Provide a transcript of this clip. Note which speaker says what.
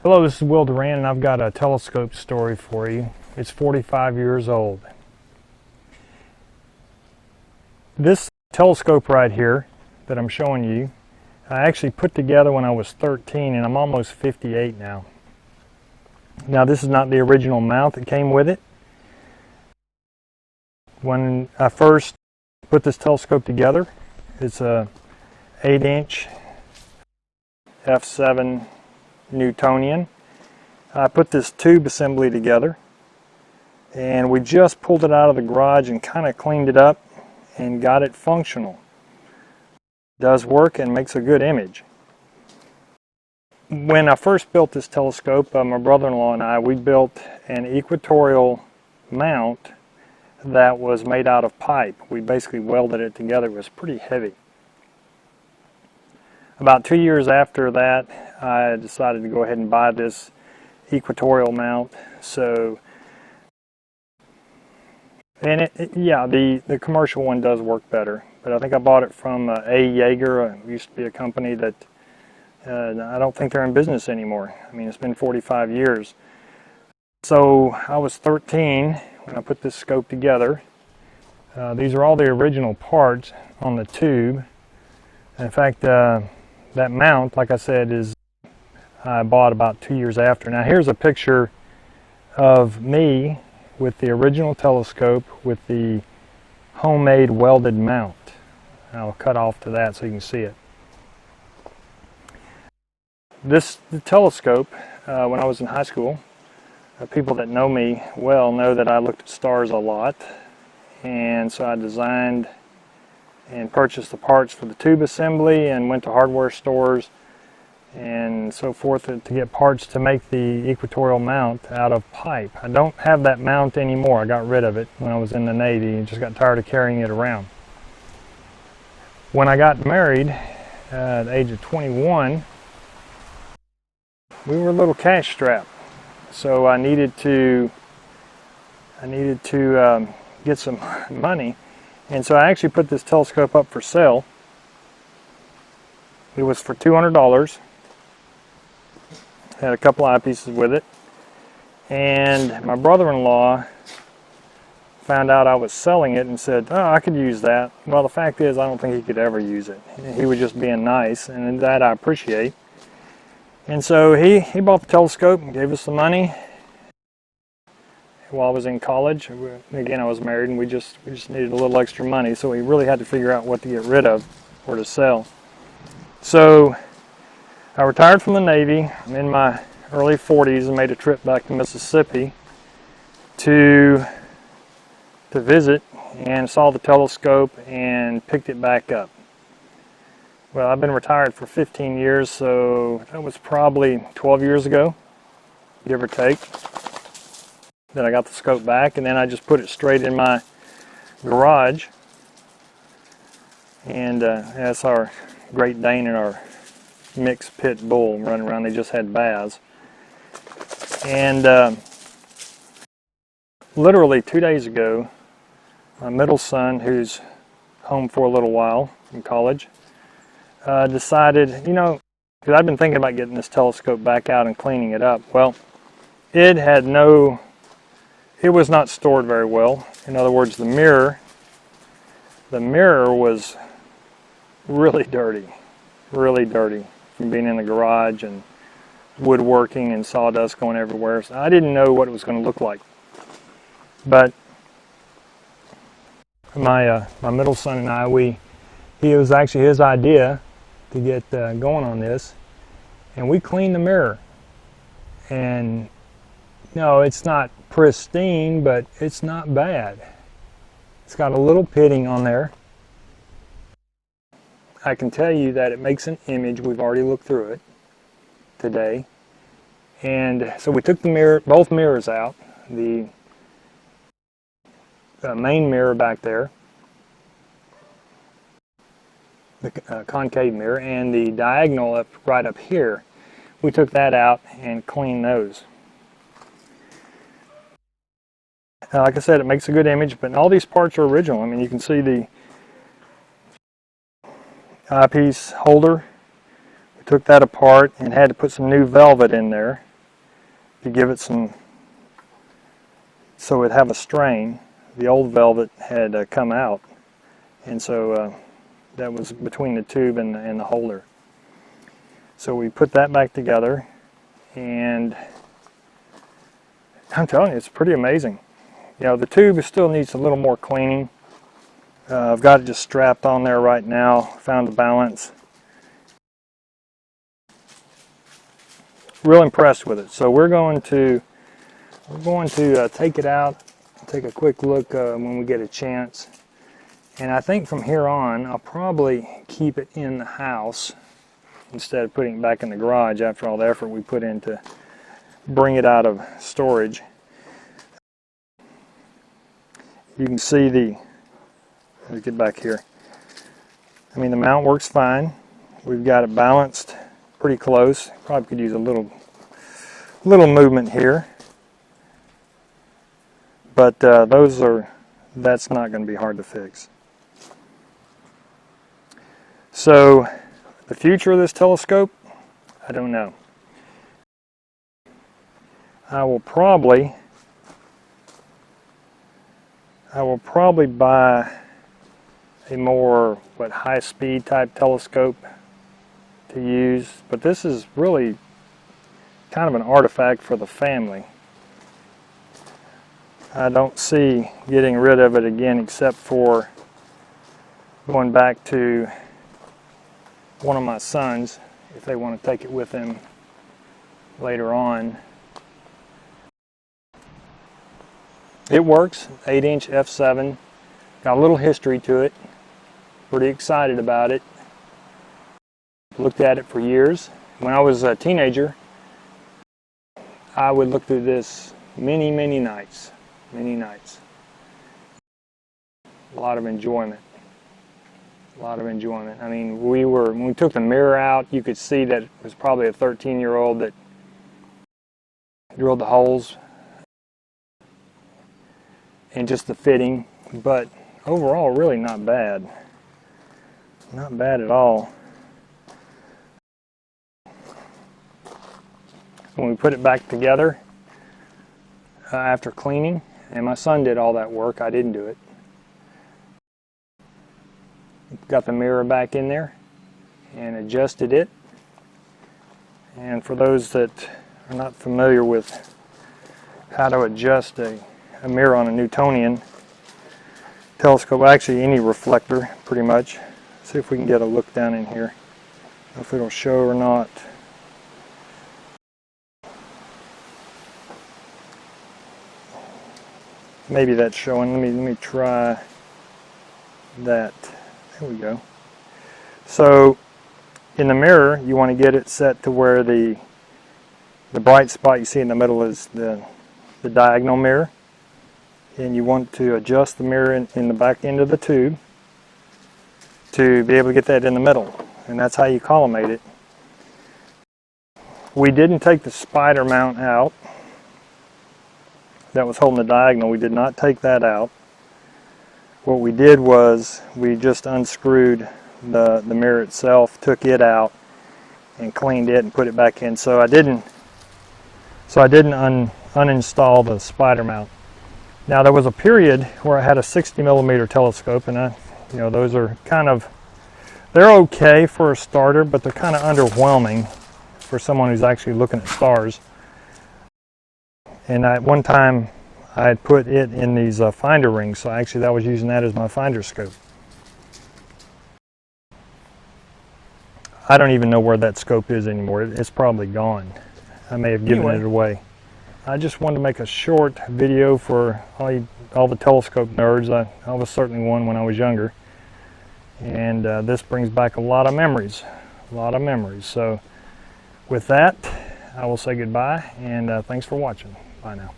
Speaker 1: Hello, this is Will Duran, and I've got a telescope story for you. It's 45 years old. This telescope right here that I'm showing you, I actually put together when I was 13, and I'm almost 58 now. Now, this is not the original mount that came with it. When I first put this telescope together, it's a 8-inch f7 Newtonian. I put this tube assembly together, and we just pulled it out of the garage and kind of cleaned it up and got it functional. It does work and makes a good image. When I first built this telescope, my brother-in-law and I, we built an equatorial mount that was made out of pipe. We basically welded it together. It was pretty heavy. About 2 years after that, I decided to go ahead and buy this equatorial mount. So, and the commercial one does work better, but I think I bought it from A. Yeager. It used to be a company that I don't think they're in business anymore. I mean, it's been 45 years. So I was 13 when I put this scope together. These are all the original parts on the tube. In fact, that mount, like I said, I bought about 2 years after. Now here's a picture of me with the original telescope with the homemade welded mount. I'll cut off to that so you can see it. The telescope, when I was in high school, people that know me well know that I looked at stars a lot, and so I designed and purchased the parts for the tube assembly and went to hardware stores and so forth to get parts to make the equatorial mount out of pipe. I don't have that mount anymore. I got rid of it when I was in the Navy and just got tired of carrying it around. When I got married at the age of 21, we were a little cash strapped, so I needed to get some money. And so I actually put this telescope up for sale. It was for $200. Had a couple eyepieces with it. And my brother-in-law found out I was selling it and said, "Oh, I could use that." Well, the fact is, I don't think he could ever use it. He was just being nice, and that I appreciate. And so he bought the telescope and gave us the money. While I was in college, again, I was married, and we just needed a little extra money, so we really had to figure out what to get rid of or to sell. So I retired from the Navy. I'm in my early 40s and made a trip back to Mississippi to visit, and saw the telescope and picked it back up. Well, I've been retired for 15 years, so that was probably 12 years ago, give or take, that I got the scope back, and then I just put it straight in my garage. And that's our Great Dane and our mixed pit bull running around. They just had baths. And literally 2 days ago, my middle son, who's home for a little while from college, decided, because I've been thinking about getting this telescope back out and cleaning it up. Well, it was not stored very well. In other words, the mirror was really dirty from being in the garage and woodworking and sawdust going everywhere. So I didn't know what it was going to look like. But my middle son and I, it was actually his idea to get going on this, and we cleaned the mirror. And no, it's not pristine, but it's not bad. It's got a little pitting on there. I can tell you that it makes an image. We've already looked through it today. And so we took both mirrors out, the main mirror back there, the concave mirror, and the diagonal right up here. We took that out and cleaned those. Like I said, it makes a good image, but all these parts are original. I mean, you can see the eyepiece holder. We took that apart and had to put some new velvet in there. to give it some, so it'd have a strain. The old velvet had come out, and so that was between the tube and the holder. So we put that back together, and I'm telling you, it's pretty amazing. You know, the tube still needs a little more cleaning. I've got it just strapped on there right now, found the balance. Real impressed with it. So we're going to take it out, take a quick look when we get a chance. And I think from here on, I'll probably keep it in the house instead of putting it back in the garage after all the effort we put in to bring it out of storage. You can see let's get back here. I mean, the mount works fine. We've got it balanced pretty close. Probably could use a little movement here. But that's not going to be hard to fix. So, the future of this telescope, I don't know. I will probably buy a more high-speed type telescope to use, but this is really kind of an artifact for the family. I don't see getting rid of it again, except for going back to one of my sons if they want to take it with them later on. It works, 8-inch f7, got a little history to it, pretty excited about it. Looked at it for years. When I was a teenager, I would look through this many nights. A lot of enjoyment. I mean, when we took the mirror out, you could see that it was probably a 13-year-old that drilled the holes and just the fitting, but overall really not bad. Not bad at all. When we put it back together after cleaning, and my son did all that work, I didn't do it. Got the mirror back in there and adjusted it. And for those that are not familiar with how to adjust a mirror on a Newtonian telescope, actually any reflector pretty much. See if we can get a look down in here, if it'll show or not. Maybe that's showing. Let me try that. There we go. So in the mirror, you want to get it set to where the bright spot you see in the middle is the diagonal mirror, and you want to adjust the mirror in the back end of the tube to be able to get that in the middle, and that's how you collimate it. We didn't take the spider mount out that was holding the diagonal. We did not take that out. What we did was we just unscrewed the mirror itself, took it out, and cleaned it and put it back in. So I didn't uninstall the spider mount. Now there was a period where I had a 60mm telescope, and those are they're okay for a starter, but they're kind of underwhelming for someone who's actually looking at stars. And at one time I had put it in these finder rings, so actually I was using that as my finder scope. I don't even know where that scope is anymore. It's probably gone. I may have given it away. I just wanted to make a short video for all the telescope nerds. I was certainly one when I was younger. And this brings back a lot of memories. So with that, I will say goodbye, and thanks for watching. Bye now.